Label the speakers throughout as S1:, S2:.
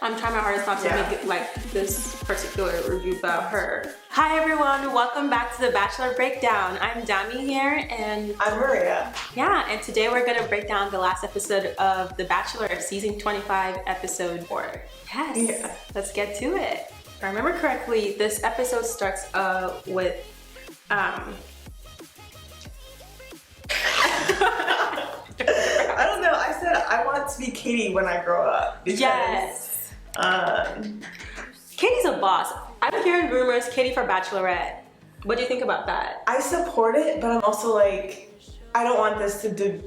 S1: I'm trying my hardest not to make it like this particular review about her. Hi everyone, welcome back to the Bachelor Breakdown. I'm Dami here and
S2: I'm Mariah.
S1: Yeah, and today we're gonna break down the last episode of The Bachelor of season 25, episode 4. Yes, let's get to it. If I remember correctly, this episode starts with
S2: I don't know, I said I want to be Katie when I grow up. Because,
S1: yes. Katie's a boss. I'm hearing rumors, Katie for Bachelorette. What do you think about that?
S2: I support it, but I'm also like, I don't want this to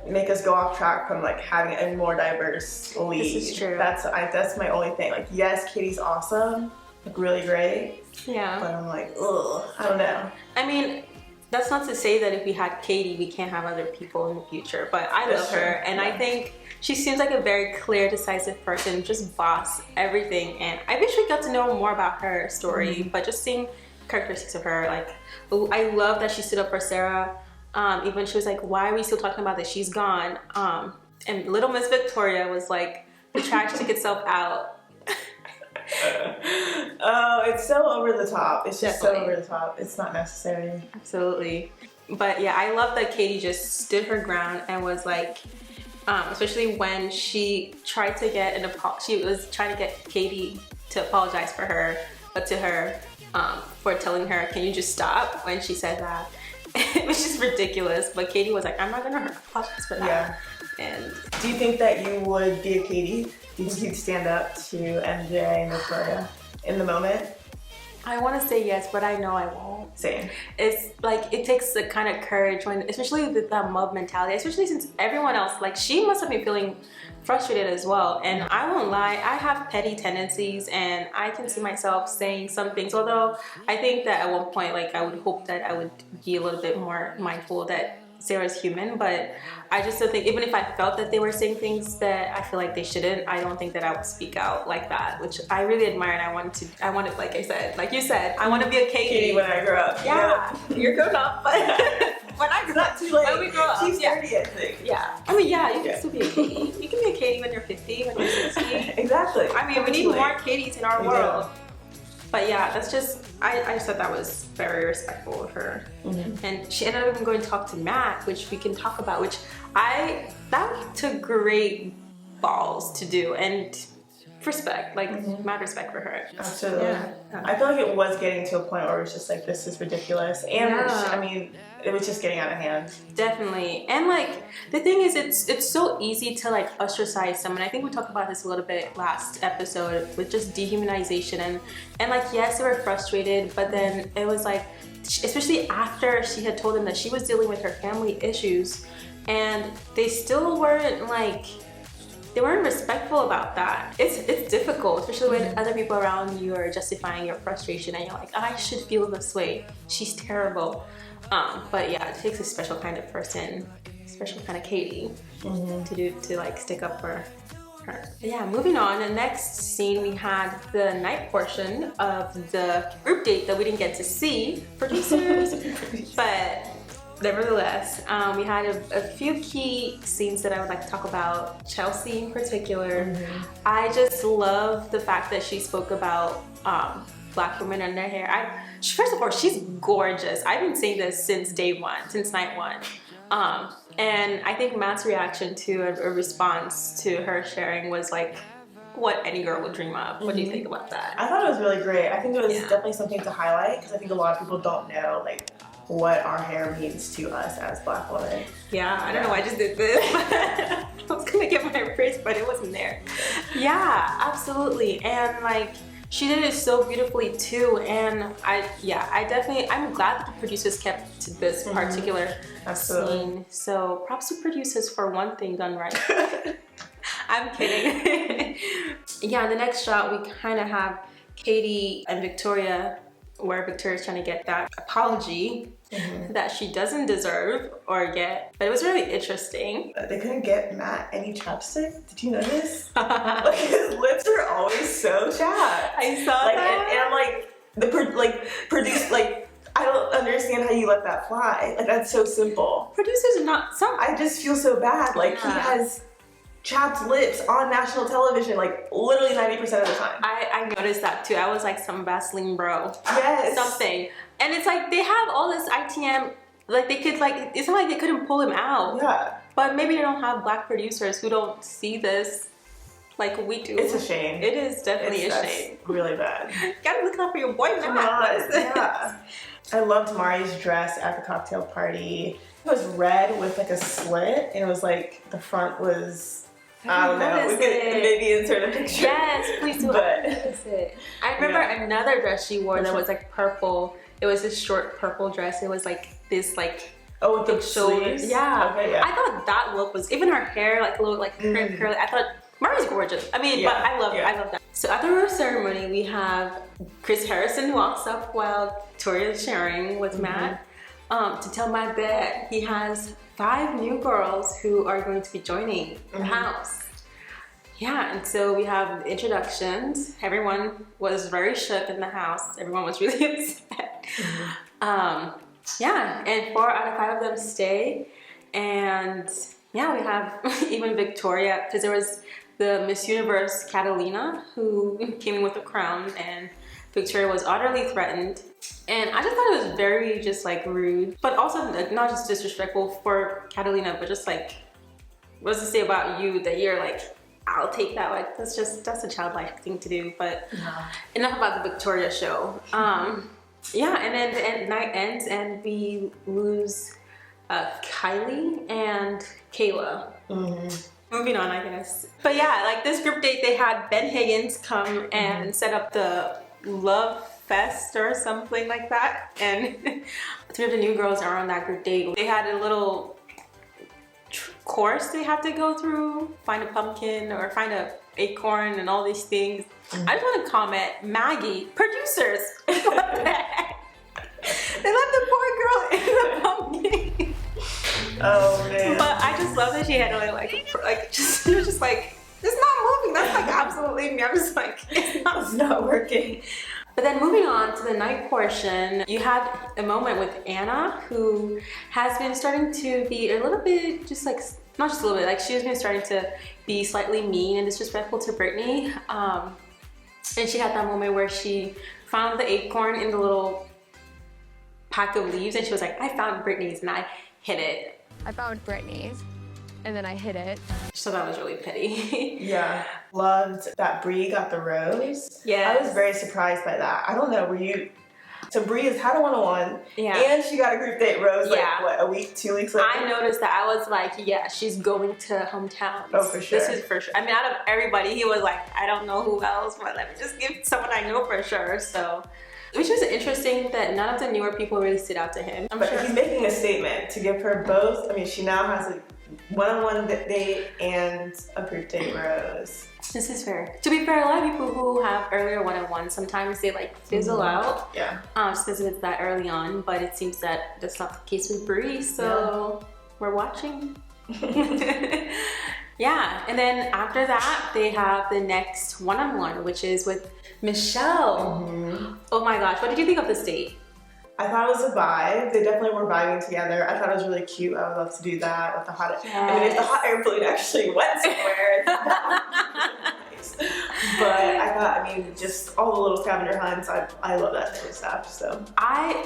S2: make us go off track from like having a more diverse lead.
S1: This is true.
S2: That's my only thing. Like, yes, Katie's awesome, like really great.
S1: Yeah.
S2: But I'm like, ugh, I don't know.
S1: I mean, that's not to say that if we had Katie, we can't have other people in the future, but I love her, and I think she seems like a very clear, decisive person, just boss everything, and I wish we got to know more about her story, but just seeing characteristics of her, like, I love that she stood up for Sarah, even she was like, why are we still talking about that she's gone, and little Miss Victoria was like, the trash took itself out.
S2: Oh, it's so over the top. It's just so over the top. It's not necessary.
S1: Absolutely. But yeah, I love that Katie just stood her ground and was like, especially when she tried to get she was trying to get Katie to apologize for her, but to her for telling her, can you just stop, when she said that. It was just ridiculous, but Katie was like, I'm not gonna apologize for that. Yeah. And
S2: do you think that you would be a Katie? Do you think you'd stand up to MJ and Victoria in the moment?
S1: I want to say yes, but I know I won't.
S2: Same.
S1: It's like, it takes the kind of courage when, especially with that mob mentality, especially since everyone else, like, she must have been feeling frustrated as well. And I won't lie, I have petty tendencies and I can see myself saying some things, although I think that at one point, like, I would hope that I would be a little bit more mindful that Sarah's human, but I just don't think, even if I felt that they were saying things that I feel like they shouldn't, I don't think that I would speak out like that, which I really admire, and I wanted, like I said, like you said, I want to be a Katie
S2: when I grow up.
S1: Yeah, you're grown up, but when I grow up,
S2: too late.
S1: When we grow up,
S2: she's 30, I think.
S1: Yeah, I mean, yeah, you can still be a Katie. You can be a Katie when you're 50, when you're 60.
S2: Exactly.
S1: I mean, we need more Katies in our world. But yeah, that's just, I just thought that was very respectful of her. And she ended up even going to talk to Matt, which we can talk about, which that took great balls to do, and respect, like mad respect for her.
S2: Absolutely. Yeah. I feel like it was getting to a point where it was just like, this is ridiculous. And I mean, it was just getting out of hand. Definitely.
S1: And like, the thing is, it's so easy to like ostracize someone. I think we talked about this a little bit last episode with just dehumanization, and like, yes, they were frustrated, but then it was like, especially after she had told them that she was dealing with her family issues, and they still weren't like, they weren't respectful about that. It's difficult, especially when other people around you are justifying your frustration and you're like, I should feel this way. She's terrible. But yeah, it takes a special kind of person, special kind of Katie to like stick up for her. But yeah, moving on. The next scene, we had the night portion of the group date that we didn't get to see, producers, but nevertheless, we had a few key scenes that I would like to talk about. Chelsea in particular. I just love the fact that she spoke about Black women and their hair. First of all, she's gorgeous. I've been saying this since day one, since night one. And I think Matt's reaction to a response to her sharing was like what any girl would dream of. What do you think about that?
S2: I thought it was really great. I think it was definitely something to highlight, because I think a lot of people don't know like what our hair means to us as Black women.
S1: Yeah, I don't know why I just did this. I was gonna get my phrase, but it wasn't there. Yeah, absolutely. And like, she did it so beautifully too. And I'm glad that the producers kept to this particular scene. So props to producers for one thing done right. I'm kidding. Yeah, the next shot, we kind of have Katie and Victoria, where Victoria's trying to get that apology that she doesn't deserve or get. But it was really interesting.
S2: They couldn't get Matt any chapstick. Did you notice? Like, his lips are always so chapped.
S1: I saw that.
S2: And I'm like, produce, like, I don't understand how you let that fly. Like, that's so simple.
S1: Producers are not some.
S2: I just feel so bad. Like, he has chapped lips on national television, like literally 90% of the time.
S1: I noticed that too. I was like, some Vaseline bro.
S2: Yes.
S1: Something. And it's like, they have all this ITM, like they could like, it's not like they couldn't pull him out.
S2: Yeah.
S1: But maybe they don't have black producers who don't see this like we do.
S2: It's a shame.
S1: It is definitely a shame.
S2: Really bad.
S1: Gotta look out for your boy, man.
S2: Yeah. I loved Mari's dress at the cocktail party. It was red with like a slit, and it was like the front was, I don't know. We could maybe insert a picture.
S1: Yes, please do.
S2: But
S1: I remember another dress she wore that was like purple. It was this short purple dress. It was like this like,
S2: oh, with the shoulders?
S1: Yeah.
S2: Okay, yeah.
S1: I thought that look was, even her hair like a little like curly. I thought Mariah's gorgeous. I mean, but I love that. So at the rose ceremony, we have Chris Harrison walks up while Victoria's sharing with Matt to tell Matt that he has 5 new girls who are going to be joining the house. Yeah, and so we have introductions. Everyone was very shook in the house. Everyone was really upset. Yeah, and 4 out of 5 of them stay. And yeah, we have even Victoria, because there was the Miss Universe Catalina who came in with a crown, and Victoria was utterly threatened. And I just thought it was very just like rude, but also like, not just disrespectful for Catalina, but just like, what does it say about you that you're like, I'll take that, like that's a childlike thing to do. But enough about the Victoria show. Yeah, and then the night ends and we lose Kylie and Kayla. Moving on, I guess. But yeah, like this group date, they had Ben Higgins come and set up the love fest or something like that. And 3 of the new girls are on that group date. They had a little course they had to go through, find a pumpkin or find a acorn and all these things. I just want to comment, Maggie, producers, what the heck? They left the poor girl in the pumpkin.
S2: Oh man.
S1: But I just love that she handled it like she was just like, it's not moving. That's like absolutely me. I'm just like, it's not working. But then moving on to the night portion, you had a moment with Anna, who has been starting to be a little bit just like, not just a little bit, like she's been starting to be slightly mean and disrespectful to Brittany. And she had that moment where she found the acorn in the little pack of leaves and she was like, I found Brittany's and I hid it.
S3: I found Brittany's and then I hid it.
S1: So that was really petty.
S2: Yeah. Loved that Bree got the rose.
S1: Yeah.
S2: I was very surprised by that. I don't know, were you? So Bree has had a one-on-one, and she got a group date rose like, what, a week, 2 weeks later?
S1: I noticed that. I was like, yeah, she's going to hometowns.
S2: Oh, for sure.
S1: This is for sure. I mean, out of everybody, he was like, I don't know who else, but let me just give someone I know for sure. So, which was interesting that none of the newer people really stood out to him.
S2: But he's making a statement to give her both. I mean, she now has a one-on-one date and a group date rose.
S1: This is fair. To be fair, a lot of people who have earlier one-on-ones, sometimes they like fizzle out.
S2: Yeah.
S1: Just because it's that early on, but it seems that that's not the case with Bree, so we're watching. Yeah, and then after that, they have the next one-on-one, which is with Michelle. Oh my gosh, what did you think of this date?
S2: I thought it was a vibe. They definitely were vibing together. I thought it was really cute. I would love to do that with the hot air. I mean, if the hot air balloon actually went somewhere, that would be nice. But I thought, I mean, just all the little scavenger hunts, I love that type of stuff, so. I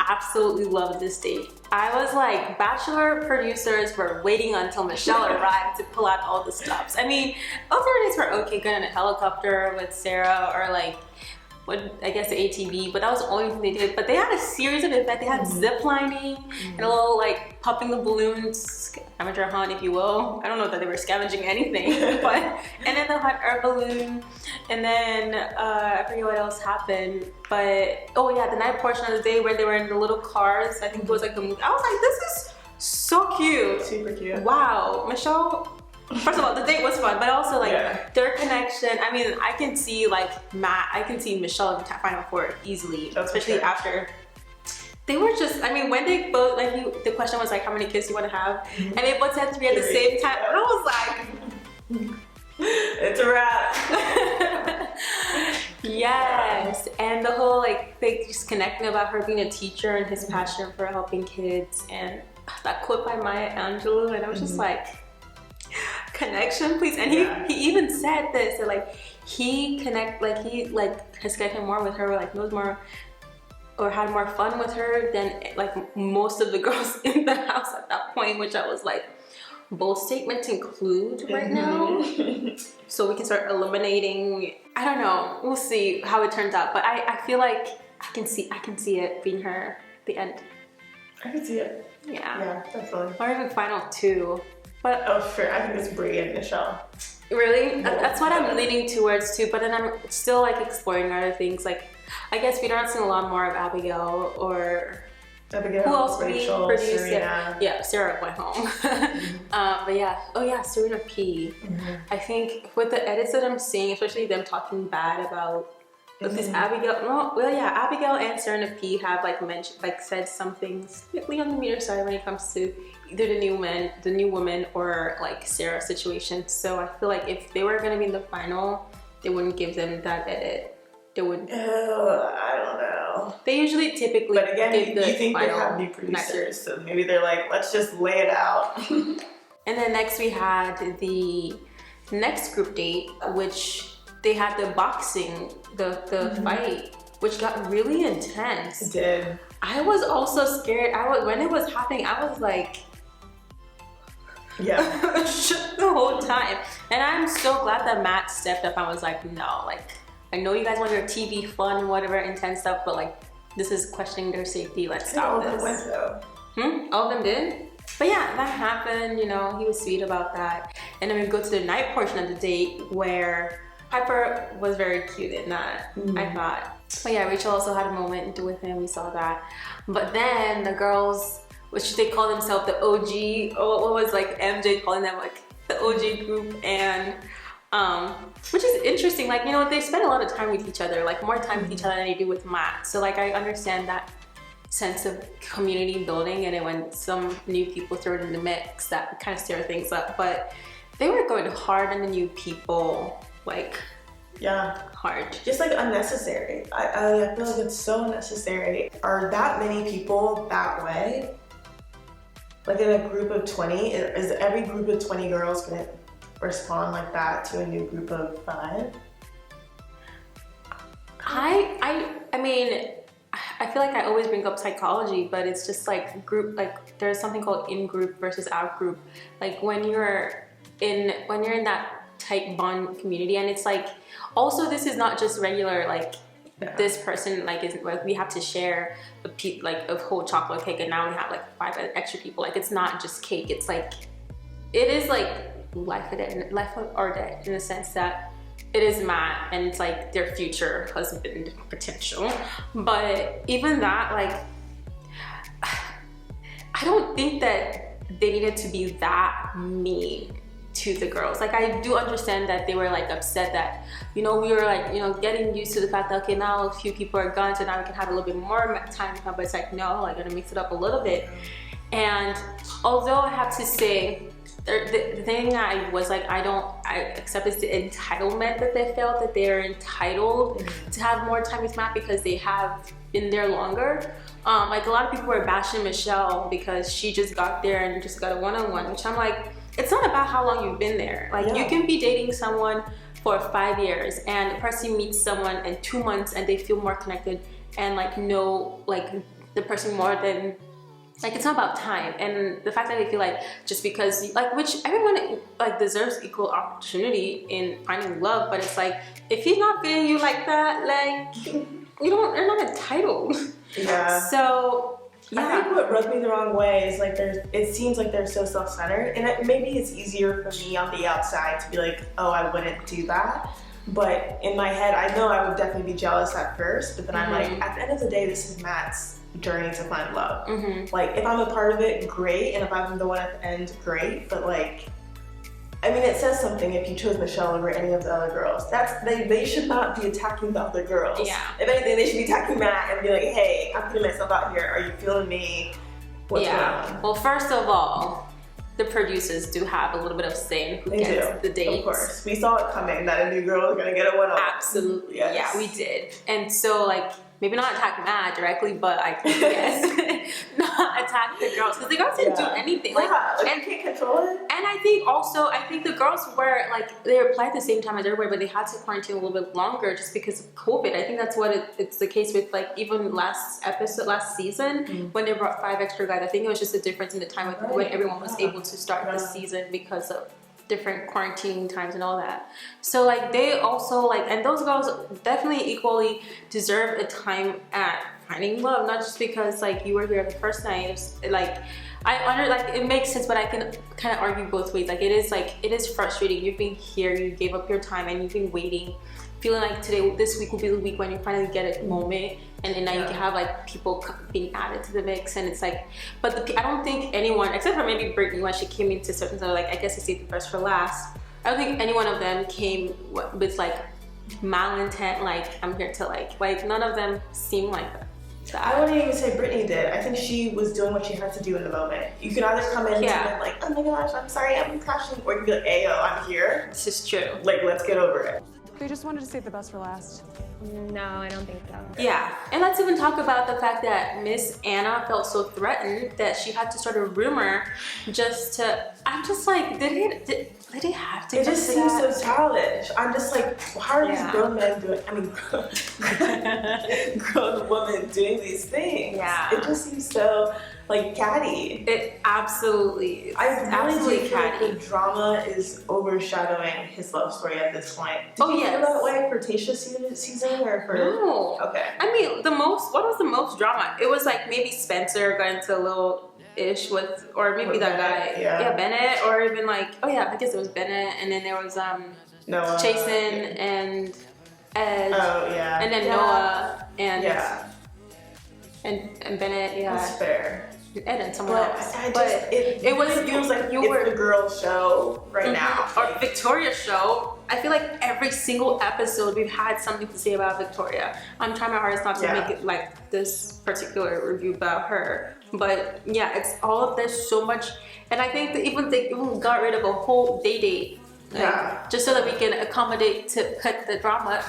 S1: absolutely love this date. I was like, Bachelor producers were waiting until Michelle arrived to pull out all the stops. I mean, other dates were okay, good in a helicopter with Sarah or like, I guess the ATV, but that was the only thing they did. But they had a series of events. They had zip lining and a little like popping the balloons, scavenger hunt, if you will. I don't know that they were scavenging anything, but and then the hot air balloon, and then I forget what else happened. But oh yeah, the night portion of the day where they were in the little cars. I think it was like a movie. I was like, this is so cute,
S2: super cute.
S1: Wow, Michelle. First of all, the date was fun, but also like their connection. I mean, I can see like Matt, I can see Michelle in the Final Four easily, especially after they were just. I mean, when they both like the question was like, how many kids do you want to have, and they both said 3 at the same time. I was like,
S2: it's a wrap.
S1: Yes, and the whole like they just connecting about her being a teacher and his passion for helping kids, and that quote by Maya Angelou, and I was just like. connection, please. And he even said this, that like he has connected more with her, like knows more or had more fun with her than like most of the girls in the house at that point, which I was like, both statements include right now. So we can start eliminating. I don't know, we'll see how it turns out, but I feel like I can see it being her the end.
S2: I can see it. Yeah, definitely.
S1: Or even final two. But
S2: oh, sure. I think it's Brie and Michelle.
S1: Really? That's what I'm leaning towards too. But then I'm still like exploring other things. Like, I guess we don't see a lot more of Abigail or who else
S2: Rachel,
S1: we produced?
S2: Serena.
S1: Yeah, Sarah went home. But yeah, Serena P. I think with the edits that I'm seeing, especially them talking bad about this Abigail. Abigail and Serena P have like mentioned, like said something slightly on the meter side when it comes to either the new woman, or like Sarah's situation. So I feel like if they were gonna be in the final, they wouldn't give them that edit. They would.
S2: I don't know.
S1: They usually typically. But again,
S2: you think they have new producers, so maybe they're like, let's just lay it out.
S1: And then next we had the next group date, which they had the boxing, the fight, which got really intense.
S2: It did.
S1: I was also scared. When it was happening, I was like, shook the whole time. And I'm so glad that Matt stepped up. I was like, no, like, I know you guys want your TV fun, whatever, intense stuff, but like, this is questioning their safety. Let's stop this.
S2: All of them went though.
S1: All of them did? But yeah, that happened, you know, he was sweet about that. And then we go to the night portion of the date where Piper was very cute in that, I thought. But yeah, Rachel also had a moment with him, we saw that. But then the girls, which they call themselves the OG, or what was like MJ calling them like the OG group, and which is interesting, like, you know, they spend a lot of time with each other, like more time with each other than they do with Matt. So like, I understand that sense of community building, and then when some new people throw it in the mix, that kind of stir things up. But they were going hard on the new people, like hard,
S2: just like unnecessary. I feel like it's so unnecessary. Are that many people that way? Like in a group of 20, is every group of 20 girls gonna respond like that to a new group of 5?
S1: I mean, I feel like I always bring up psychology, but it's just like group, like there's something called in-group versus out-group. Like when you're in that tight bond community, and it's like, also this is not just regular, like this person like is like, we have to share a whole chocolate cake, and now we have like 5 extra people. Like it's not just cake, it's like, it is like life or death in the sense that it is Matt and it's like their future husband potential. But even that, like, I don't think that they needed to be that mean to the girls. Like, I do understand that they were like upset that, you know, we were like, you know, getting used to the fact that, okay, now a few people are gone, so now we can have a little bit more time to come. But it's like, no, like, gotta mix it up a little bit. And although I have to say, the thing I was like, I accept is the entitlement that they felt that they're entitled to have more time with Matt because they have been there longer. Like a lot of people were bashing Michelle because she just got there and just got a one-on-one, which I'm like, it's not about how long you've been there. Like you can be dating someone for 5 years and the person meets someone in 2 months and they feel more connected and like know like the person more than, like, it's not about time. And the fact that they feel like just because, like, which everyone like deserves equal opportunity in finding love, but it's like, if he's not feeling you like that, like, you're not entitled. Yeah. So yeah.
S2: I think what rubbed me the wrong way is like it seems like they're so self-centered, and maybe it's easier for me on the outside to be like, oh, I wouldn't do that. But in my head, I know I would definitely be jealous at first, but then I'm like, at the end of the day, this is Matt's journey to find love. Like, if I'm a part of it, great, and if I'm the one at the end, great. But like, I mean, it says something if you chose Michelle over any of the other girls. They should not be attacking the other girls.
S1: Yeah.
S2: If anything, they should be attacking Matt and be like, hey, I'm putting myself out here. Are you feeling me? What's going on?
S1: Well, first of all, the producers do have a little bit of say in who gets the dates.
S2: Of course. We saw it coming that a new girl was gonna get a one-on-one.
S1: Absolutely. Yes. Yeah, we did. And so like, maybe not attack Matt directly, but I guess not attack the girls because the girls didn't do anything. Like,
S2: and you can't control it.
S1: And I think the girls were like they applied at the same time as everybody, but they had to quarantine a little bit longer just because of COVID. I think that's what it's the case with like even last season when they brought 5 extra guys. I think it was just a difference in the time when everyone was able to start the season because of different quarantine times and all that. So like they also like, and those girls definitely equally deserve a time at finding love, not just because like you were here the first night. It's, like it makes sense, but I can kind of argue both ways. Like it is frustrating. You've been here, you gave up your time, and you've been waiting, feeling like this week will be the week when you finally get a moment, and then now you can have like people being added to the mix, and it's like, but I don't think anyone, except for maybe Brittany when she came into certain stuff, like I guess I saved the best for last. I don't think any one of them came with like malintent, like I'm here to like none of them seem like that.
S2: I wouldn't even say Brittany did. I think she was doing what she had to do in the moment. You can either come in and be like, oh my gosh, I'm sorry, I'm crashing, or you can be like, hey yo, I'm here.
S1: This is true.
S2: Like, let's get over it.
S4: We just wanted to save the best for last.
S3: No, I don't think so.
S1: Yeah, and let's even talk about the fact that Miss Anna felt so threatened that she had to start a rumor just to. I'm just like, did it have to?
S2: It just seems so childish. I'm just like, how are these grown men doing? I mean, grown women doing these things.
S1: Yeah,
S2: it just seems so like catty.
S1: It absolutely.
S2: I really do feel like the drama is overshadowing his love story at this point. Did you feel that way for Tayshia's season or for?
S1: No.
S2: Okay.
S1: I mean, what was the most drama? It was like maybe Spencer got into a little ish with, or maybe with that
S2: Bennett,
S1: guy, Bennett, or even like, I guess it was Bennett, and then there was
S2: Noah,
S1: Jason and Ed, and then Noah and and Bennett,
S2: That's fair.
S1: Ed and someone else.
S2: It feels like it's the girls' show right now.
S1: Or Victoria's show. I feel like every single episode we've had something to say about Victoria. I'm trying my hardest not to make it like this particular review about her. But yeah, it's all of this so much. And I think that they even got rid of a whole date. Just so that we can accommodate to cut the drama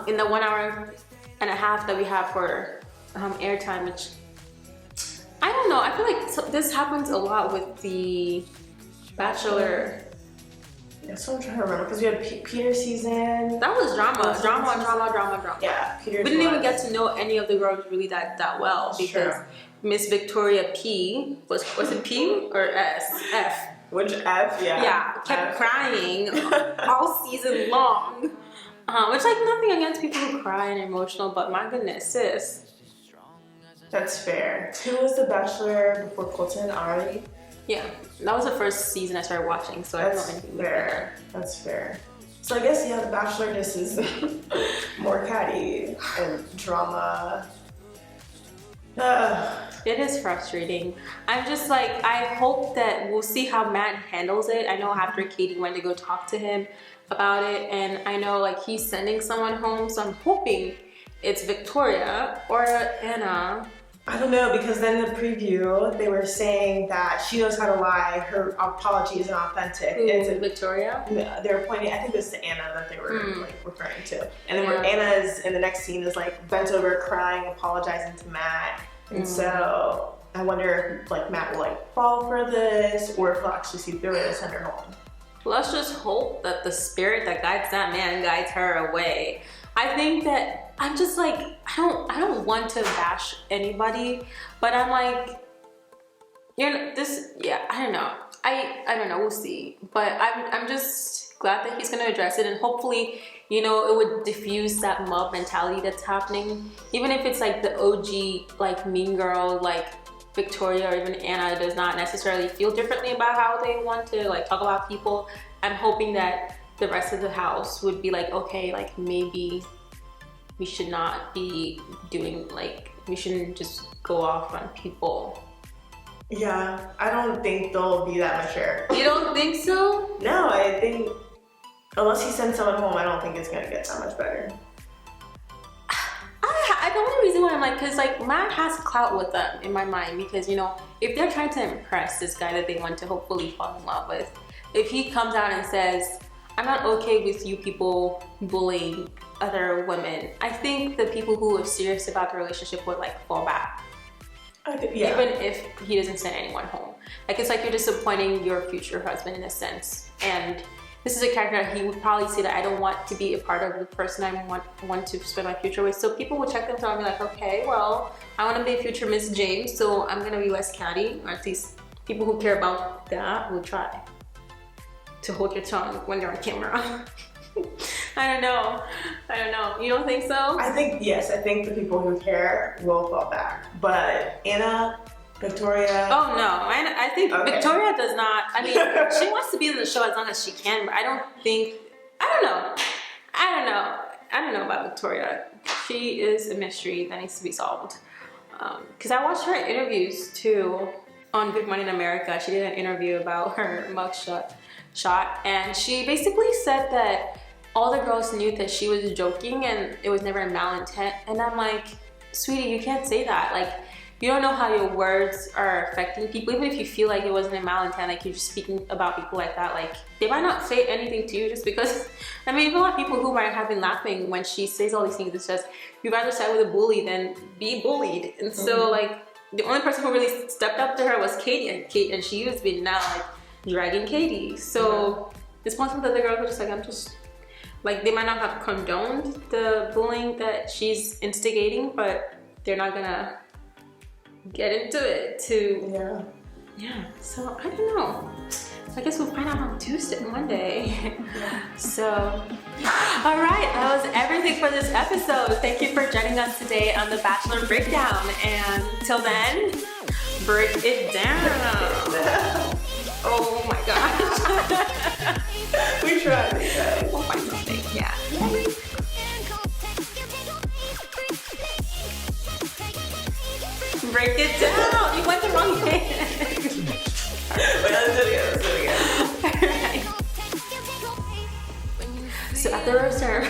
S1: in the 1 hour and a half that we have for airtime, which I don't know. I feel like this happens a lot with the Bachelor.
S2: That's what I'm trying to remember, because we had Peter's season.
S1: That was drama.
S2: Yeah, Peter's.
S1: We didn't even get to know any of the girls really that well because Miss Victoria P was it P or S? F.
S2: Which F?
S1: Yeah, kept crying all season long. Which like nothing against people who cry and are emotional, but my goodness, sis.
S2: That's fair. Who was the Bachelor before Colton? Ari?
S1: Yeah, that was the first season I started watching, so I don't know anything
S2: fair. That's fair. So I guess, the Bachelorness is more catty and drama.
S1: It is frustrating. I'm just like, I hope that we'll see how Matt handles it. I know after Katie went to go talk to him about it, and I know like he's sending someone home, so I'm hoping it's Victoria or Anna.
S2: I don't know, because then the preview, they were saying that she knows how to lie, her apology isn't authentic.
S1: It's Victoria?
S2: They were pointing, I think it was to Anna that they were like referring to. And then where Anna's in the next scene is like bent over crying, apologizing to Matt. And so I wonder if like Matt will like fall for this, or if he'll actually see through it and send her home.
S1: Let's just hope that the spirit that guides that man guides her away. I think that I'm just like, I don't want to bash anybody, but I'm like, I don't know. I don't know, we'll see. But I'm just glad that he's gonna address it, and hopefully, it would diffuse that mob mentality that's happening. Even if it's like the OG, like mean girl, like Victoria or even Anna does not necessarily feel differently about how they want to like talk about people. I'm hoping that the rest of the house would be like, okay, like maybe we should not be doing we shouldn't just go off on people.
S2: Yeah, I don't think they'll be that mature.
S1: You don't think so?
S2: No, I think unless he sends someone home, I don't think it's gonna get that much better.
S1: The only reason why I'm like, because like Matt has clout with them in my mind, because if they're trying to impress this guy that they want to hopefully fall in love with, if he comes out and says, I'm not okay with you people bullying other women. I think the people who are serious about the relationship would like fall back.
S2: Yeah.
S1: Even if he doesn't send anyone home. Like it's like you're disappointing your future husband in a sense. And this is a character that he would probably say that I don't want to be a part of the person I want to spend my future with. So people will check themselves and be like, okay, well, I want to be a future Miss James, so I'm gonna be less catty. Or at least people who care about that will try to hold your tongue when you're on camera. I don't know. You don't think so?
S2: I think, yes, I think the people who care will fall back. But Anna, Victoria...
S1: Oh no, I think Victoria does not. I mean, she wants to be in the show as long as she can, but I don't know about Victoria. She is a mystery that needs to be solved. Because I watched her interviews too on Good Morning America. She did an interview about her mugshot, and she basically said that all the girls knew that she was joking and it was never a malintent. And I'm like, sweetie, you can't say that. Like, you don't know how your words are affecting people. Even if you feel like it wasn't a malintent, like you're just speaking about people like that, like they might not say anything to you just because, I mean, even a lot of people who might have been laughing when she says all these things, it's just, you'd rather side with a bully than be bullied. And so like, the only person who really stepped up to her was Katie, and she was being now like dragging Katie. So it's possible that the girls were just like, I'm just, like they might not have condoned the bullying that she's instigating, but they're not gonna get into it to so I don't know. I guess we'll find out on Tuesday, Monday. So all right, that was everything for this episode. Thank you for joining us today on the Bachelor Breakdown, and till then, break it down. Oh my gosh.
S2: We tried, guys.
S1: We'll find something, yeah. Break it down. You went the wrong way.
S2: Wait, let's do it again.
S1: Alright. So at the reserve.